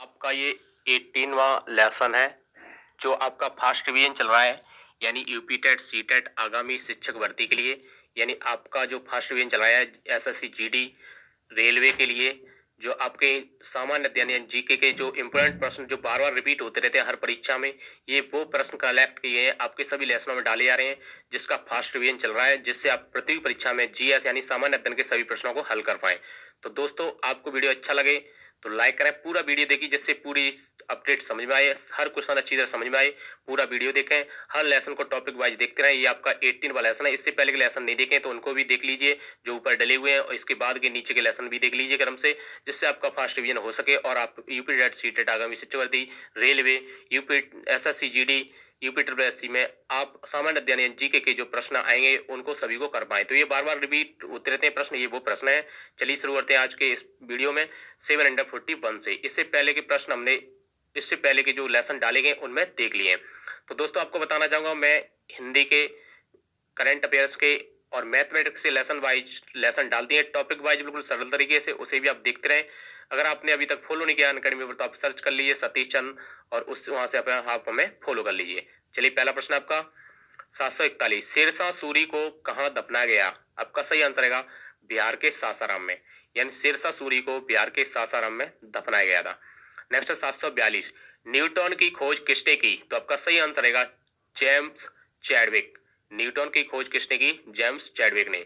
आपका ये 18वां लेसन है जो आपका फास्ट रिवीजन चल रहा है। यानी यूपी टेट सी टेट आगामी शिक्षक भर्ती के लिए। यानी आपका जो फास्ट रिवीजन चल रहा है एसएससी जीडी रेलवे के लिए। जो आपके सामान्य अध्ययन यानी जीके के जो इम्पोर्टेंट प्रश्न जो बार बार रिपीट होते रहते हैं हर परीक्षा में, ये वो प्रश्न कलेक्ट किए हैं आपके सभी लेसनों में डाले जा रहे हैं, जिसका फास्ट रिवीजन चल रहा है, जिससे आप प्रत्येक परीक्षा में जीएस यानी सामान्य अध्ययन के सभी प्रश्नों को हल कर पाए। तो दोस्तों, आपको वीडियो अच्छा लगे तो लाइक करें, पूरा वीडियो देखिए जिससे पूरी अपडेट समझ में आए, हर क्वेश्चन अच्छी तरह समझ में आए। पूरा वीडियो देखें, हर लेसन को टॉपिक वाइज देखते रहें। ये आपका 18 वाला लेसन है, इससे पहले के लेसन नहीं देखें तो उनको भी देख लीजिए जो ऊपर डले हुए हैं, और इसके बाद के नीचे के लेसन भी देख लीजिए क्रम से, जिससे आपका फास्ट रिवीजन हो सके और आप यूपी टेट सी टेट आगामी शिक्षक भर्ती railway UP SSC GD UP triple SC में आप सामान्य अध्ययन जीके के जो प्रश्न आएंगे उनको सभी को कर पाए। तो ये बार बार रिपीट होते रहते हैं प्रश्न, ये वो प्रश्न है। चलिए शुरू करते हैं आज के इस वीडियो में 741 से। इससे पहले के प्रश्न हमने इससे पहले के जो लेसन डाले गए उनमें देख लिए। तो दोस्तों, आपको बताना चाहूंगा मैं हिंदी के करंट अफेयर्स के और मैथमेटिक्स से लेसन वाइज लेसन डाल दिए टॉपिक वाइज बिल्कुल सरल तरीके से, उसे भी आप देखते रहें। अगर आपने अभी तक फॉलो नहीं किया अनअकैडमी पर तो आप सर्च कर लीजिए सतीश चंद, और उस वहां से आप हमें फॉलो कर लीजिए। चलिए, पहला प्रश्न आपका 741, शेरशाह सूरी को कहाँ दफनाया गया? आपका सही आंसर रहेगा बिहार के सासाराम में। यानी शेरशाह सूरी को बिहार के सासाराम में दफनाया गया था। नेक्स्ट है 742, न्यूटन की खोज किसने की? तो आपका सही आंसर रहेगा जेम्स चैडविक। न्यूटन की खोज किसने की? जेम्स चैडविक ने।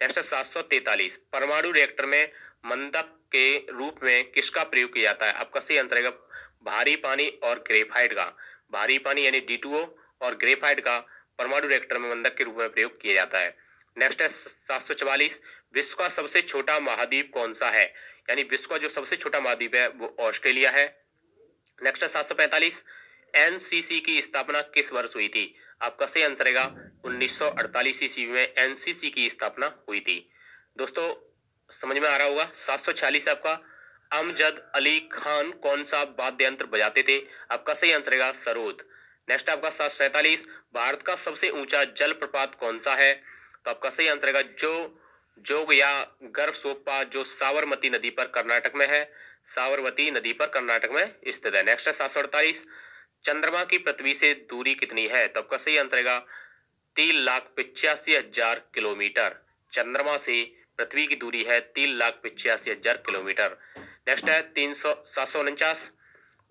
नेक्स्ट है 743, परमाणु रिएक्टर में मंदक के रूप में किसका प्रयोग किया जाता है? आपका सही आंसर रहेगा भारी पानी और ग्रेफाइट का। भारी पानी यानी D2O और ग्रेफाइट का परमाणु रिएक्टर में मंदक के रूप में प्रयोग किया जाता है। नेक्स्ट है 744, विश्व का सबसे छोटा महाद्वीप कौन सा है? यानी विश्व का जो सबसे छोटा महाद्वीप है वो ऑस्ट्रेलिया है। नेक्स्ट है 745, एनसीसी की स्थापना किस वर्ष हुई थी? आपका सही आंसर रहेगा 1948 ईस्वी में एनसीसी की स्थापना हुई थी। दोस्तों, समझ में आ रहा होगा। 746 आपका अमजद अली खान कौन सा वाद्य यंत्र बजाते थे? आपका सही आंसर रहेगा सरोद। नेक्स्ट आपका 747, भारत का सबसे ऊंचा जलप्रपात कौन सा है? तो आपका सही आंसर रहेगा जोग या गर्भ सोपा, जो साबरमती नदी पर कर्नाटक में है। साबरमती नदी पर कर्नाटक में स्थित है। नेक्स्ट है 748, चंद्रमा की पृथ्वी से दूरी कितनी है? तो आपका सही आंसर रहेगा 3,85,000 किलोमीटर। चंद्रमा से पृथ्वी की दूरी है 3,85,000 किलोमीटर। नेक्स्ट है 749,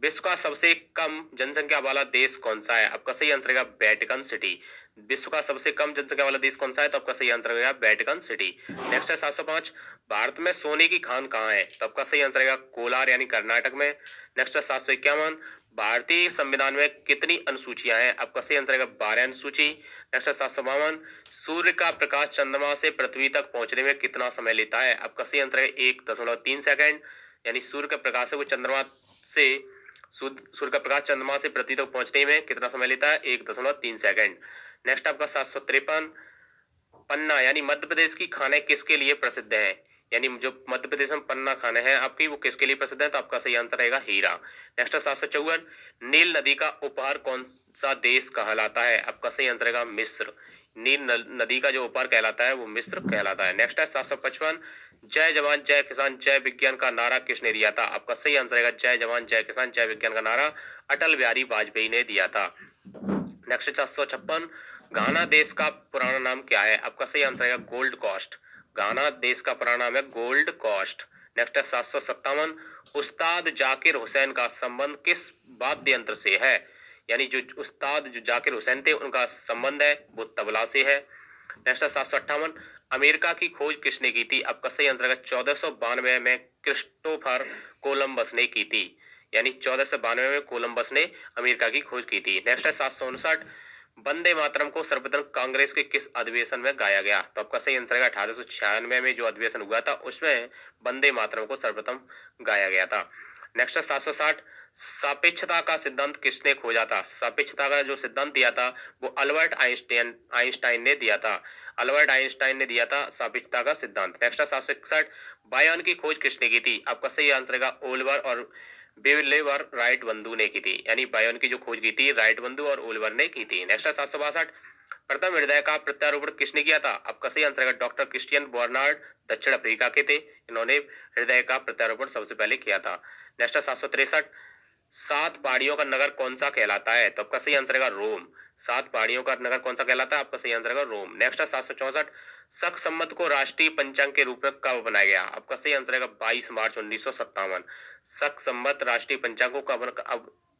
विश्व का सबसे कम जनसंख्या वाला देश कौन सा है? आपका सही आंसर रहेगा वेटिकन सिटी। विश्व का सबसे कम जनसंख्या वाला देश कौन सा है? तो आपका सही आंसर रहेगा वेटिकन सिटी। नेक्स्ट है 705, भारत में सोने की खान कहाँ है? तो आपका सही आंसर रहेगा कोलार यानी कर्नाटक में। नेक्स्ट है 751, भारतीय संविधान में कितनी अनुसूचियां हैं? आपका सही आंसर रहेगा 12 अनुसूची। नेक्स्ट है 752, सूर्य का प्रकाश चंद्रमा से पृथ्वी तक पहुंचने में कितना समय लेता है? आपका सही आंसर है 1.3 सेकंड। यानी सूर्य का प्रकाश है वो चंद्रमा से सूर्य का प्रकाश चंद्रमा से पृथ्वी तक पहुंचने में कितना समय लेता है? 1.3 सेकंड। नेक्स्ट आपका 753, पन्ना यानी मध्य प्रदेश की खाने किसके लिए प्रसिद्ध है? यानी जो मध्य प्रदेश में पन्ना खाने हैं आपकी वो किसके लिए प्रसिद्ध है? तो आपका सही आंसर रहेगा हीरा। नेक्स्ट 754, नील नदी का उपहार कौन सा देश कहलाता है? आपका सही आंसर रहेगा मिस्र। नदी का जो उपहार कहलाता है वो मिस्र कहलाता है। नेक्स्ट है 755, जय जवान जय किसान जय विज्ञान का नारा किसने दिया था? आपका सही आंसर रहेगा जय जवान जय किसान जय विज्ञान का नारा अटल बिहारी वाजपेयी ने दिया था। नेक्स्ट 756, घाना देश का पुराना नाम क्या है? आपका सही आंसर है गोल्ड कोस्ट। घाना देश का पुराना नाम है गोल्ड कोस्ट। नेक्स्ट है 757, उस्ताद जाकिर हुसैन का संबंध किस वाद्य यंत्र से है? यानी जो उस्ताद जो जाकिर हुसैन थे उनका संबंध है वो तबला से है। नेक्स्ट है 758, अमेरिका की खोज किसने की थी? आपका सही आंसर है 1492 में क्रिस्टोफर कोलंबस ने की थी। यानी 1492 में कोलंबस ने अमेरिका की खोज की थी। नेक्स्ट है 759, वंदे मातरम को सर्वप्रथम कांग्रेस के किस अधिवेशन में गाया गया? तो आपका सही आंसर है 1896 में जो अधिवेशन हुआ था उसमें वंदे मातरम को सर्वप्रथम गाया गया था। नेक्स्ट है 760, सापेक्षता का सिद्धांत किसने खोजा था? सापेक्षता का जो सिद्धांत दिया था वो अल्बर्ट आइंस्टाइन आइंस्टाइन ने दिया था। अल्बर्ट आइंस्टाइन ने दिया था सापेक्षता का सिद्धांत। नेक्स्ट है 761, बायोन की खोज किसने की थी? आपका सही आंसर है ओलिवर और बेवलेवर राइट बंधु ने की थी। यानी बायोन की जो खोज की थी राइट बंधु और ओलिवर ने की थी। नेक्स्ट है 762, प्रथम हृदय का प्रत्यारोपण किसने किया था? आपका सही आंसर है डॉक्टर क्रिस्टियन बर्नार्ड, दक्षिण अफ्रीका के थे। इन्होंने हृदय का प्रत्यारोपण सबसे पहले किया था। नेक्स्ट है 763, 7 पहाड़ियों का नगर कौन सा कहलाता है? तो आपका सही आंसर है रोम। 7 पहाड़ियों का नगर कौन सा कहलाता है? आपका सही आंसर है रोम। नेक्स्ट है 764, शक संवत को राष्ट्रीय पंचांग के रूप में कब बनाया गया? आपका सही आंसर है 22 मार्च 1957। शक संवत राष्ट्रीय पंचांग को कब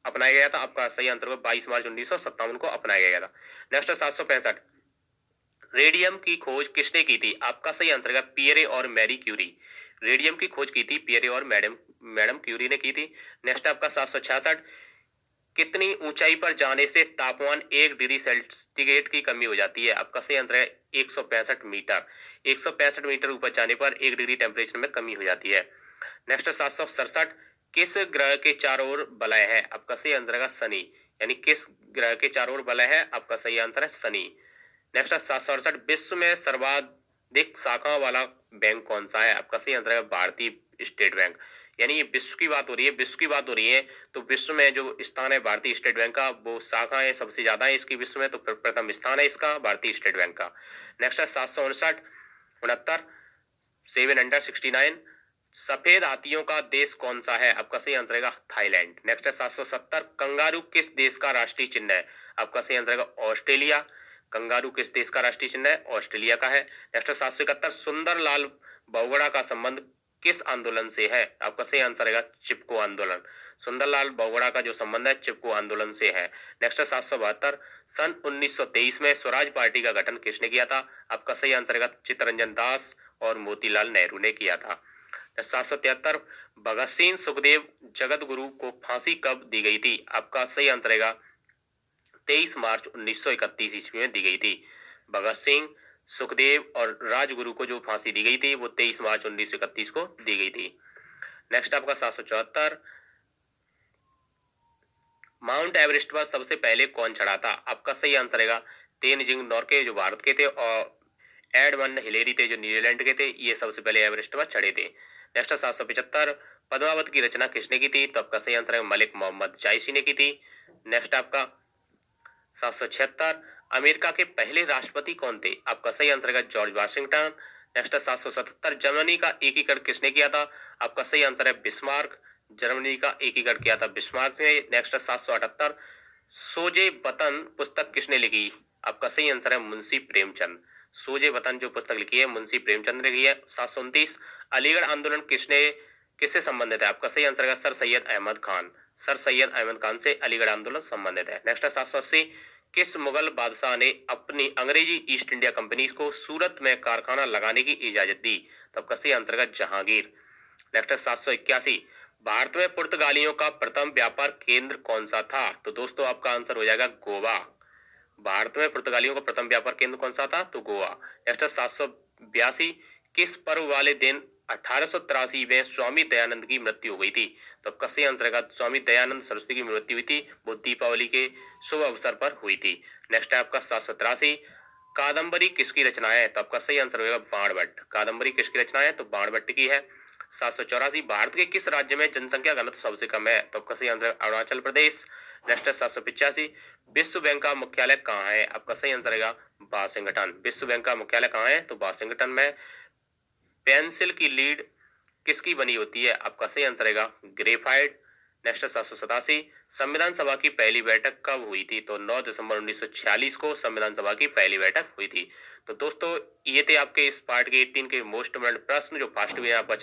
अपनाया गया था? आपका सही आंसर है 22 मार्च 1957 को अपनाया गया था। नेक्स्ट है 765, रेडियम की खोज किसने की थी? आपका सही आंसर है पियरे और मैरी क्यूरी। रेडियम की खोज की थी पियरे और मैडम मैडम क्यूरी ने की थी। नेक्स्ट आपका 766, कितनी ऊंचाई पर जाने से तापमान 1 डिग्री सेंटीग्रेड की कमी हो जाती है? आपका सही आंसर है 165 मीटर। 165 मीटर ऊपर जाने पर 1 डिग्री टेम्परेचर में कमी हो जाती है। नेक्स्ट 767, किस ग्रह के चारों ओर वलय है? आपका सही आंसर है शनि। यानी किस ग्रह के चारों ओर वलय है? आपका सही आंसर है शनि। नेक्स्ट है 768, विश्व में सर्वाधिक शाखा वाला बैंक कौन सा है? आपका सही आंसर है भारतीय स्टेट बैंक। यानी ये विश्व की बात हो रही है, विश्व की बात हो रही है, तो विश्व में जो स्थान है भारतीय स्टेट बैंक का, वो शाखाएं सबसे ज्यादा है इसकी विश्व में, तो प्रथम स्थान है इसका भारतीय स्टेट बैंक का। नेक्स्ट है 759, 69, 769, सफेद हाथियों का देश कौन सा है? आपका सही आंसर है थाईलैंड। नेक्स्ट है 770, कंगारू किस देश का राष्ट्रीय चिन्ह है? आपका सही आंसर है ऑस्ट्रेलिया। कंगारू किस देश का राष्ट्रीय चिन्ह है? ऑस्ट्रेलिया का है। नेक्स्ट है 771, सुंदरलाल बहुगुणा का संबंध किस आंदोलन से है? आपका सही आंसर है चिपको आंदोलन। सुंदरलाल बहुगुणा का जो संबंध है चिपको आंदोलन से है। नेक्स्ट है 772, सन 1923 में स्वराज पार्टी का गठन किसने किया था? आपका सही आंसर है चित्तरंजन दास और मोतीलाल नेहरू ने किया था। 773, भगत सिंह सुखदेव जगत गुरु को फांसी कब दी गई थी? आपका सही आंसर है 23 मार्च 1931 ईस्वी में दी गई थी। भगत सिंह सुखदेव और राजगुरु को जो फांसी दी गई थी वो 23 मार्च 1931 को दी गई थी। नेक्स्ट आपका 774, माउंट एवरेस्ट पर सबसे पहले कौन चढ़ा था? आपका सही आंसर है तेनजिंग नोर्गे जो भारत के थे, और एडमंड हिलेरी थे जो न्यूजीलैंड के थे, ये सबसे पहले एवरेस्ट पर चढ़े थे। नेक्स्ट 775, पद्मावत की रचना किसने की थी? तो आपका सही आंसर है मलिक मोहम्मद जायसी ने की थी। नेक्स्ट आपका 776, अमेरिका के पहले राष्ट्रपति कौन थे? आपका सही आंसर है जॉर्ज वाशिंगटन। नेक्स्ट 777, जर्मनी का एकीकरण किसने किया था? आपका सही आंसर है बिस्मार्क। जर्मनी का एकीकरण किया था बिस्मार्क ने। नेक्स्ट 778, सोजे वतन पुस्तक किसने लिखी? आपका सही आंसर है मुंशी प्रेमचंद। सोजे वतन जो पुस्तक लिखी है मुंशी प्रेमचंद ने लिखी है। 729, अलीगढ़ आंदोलन किससे संबंधित है? आपका सही आंसर है सर सैयद अहमद खान। सर सैयद अहमद खान से अलीगढ़ आंदोलन संबंधित है। नेक्स्ट है 780, किस मुगल बादशाह ने अपनी अंग्रेजी ईस्ट इंडिया कंपनी को सूरत में कारखाना लगाने की इजाजत दी? तो आपका सही आंसर है जहांगीर। नेक्स्ट है 781, भारत में पुर्तगालियों का प्रथम व्यापार केंद्र कौन सा था? तो दोस्तों आपका आंसर हो जाएगा गोवा। भारत में पुर्तगालियों का प्रथम व्यापार केंद्र कौन सा था? तो गोवा। नेक्स्ट है 782, किस पर्व वाले दिन 1883 में स्वामी दयानंद की मृत्यु हो गई थी? तो आपका सही आंसर है स्वामी दयानंद सरस्वती की मृत्यु हुई थी, वो दीपावली के शुभ अवसर पर हुई थी। नेक्स्ट है आपका 783, कादम्बरी किसकी रचना है? तो आपका सही आंसर होगा बाणभट्ट। कादम्बरी किसकी रचना है? तो बाणभट्ट की है। 784, भारत के किस राज्य में जनसंख्या घनत्व सबसे कम है? तो आपका सही आंसर अरुणाचल प्रदेश। नेक्स्ट है 785, विश्व बैंक का मुख्यालय कहाँ है? आपका सही आंसर है वाशिंगटन। विश्व बैंक का मुख्यालय कहाँ है? तो वाशिंगटन में। पेंसिल की लीड किसकी बनी होती है? आपका सही आंसर है ग्रेफाइट। नेक्स्ट 787, संविधान सभा की पहली बैठक कब हुई थी? तो 9 दिसंबर 1946 को संविधान सभा की पहली बैठक हुई थी। तो दोस्तों ये थे आपके इस पार्ट के 18 के मोस्ट इम्पोर्टेंट प्रश्न जो फास्ट में आपका चल